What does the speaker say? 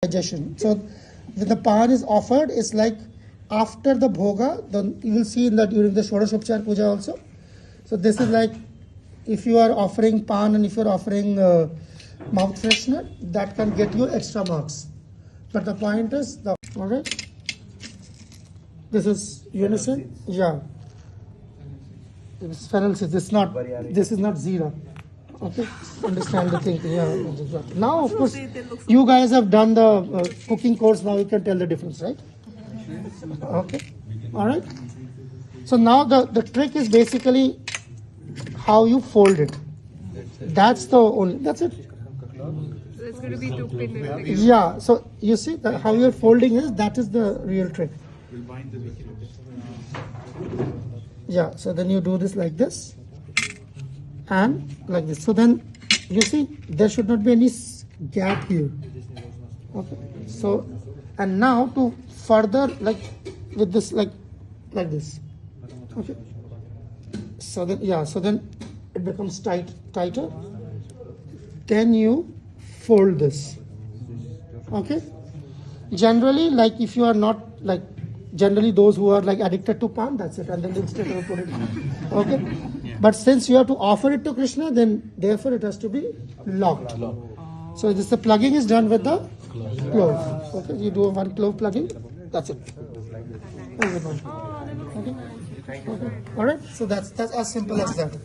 digestion. So when the pan is offered, it's like after the bhoga, then you will see in that during the Shodashopchar puja also. So this is like if you are offering pan and if you are offering mouth freshener, that can get you extra marks. But the point is, alright, this is, you understand? Yeah. Feral says this is not zero. Okay, understand the thing. Yeah. Now, of course, you guys have done the cooking course. Now you can tell the difference, right? Okay. All right. So now the trick is basically how you fold it. That's it. So it's going to be 2 pin. Yeah. So you see how you're folding that is the real trick. Yeah. So then you do this like this. And like this. So then you see there should not be any gap here. Okay. So and now to further like with this like this. Okay. So then it becomes tighter. Then you fold this. Okay. Generally, like if you are not like generally those who are like addicted to pan, that's it, and then instead of put it. Okay. But since you have to offer it to Krishna, then therefore it has to be locked. So the plugging is done with the clove. Okay, you do one clove plugging. That's it. Okay. All right. So that's as simple as that.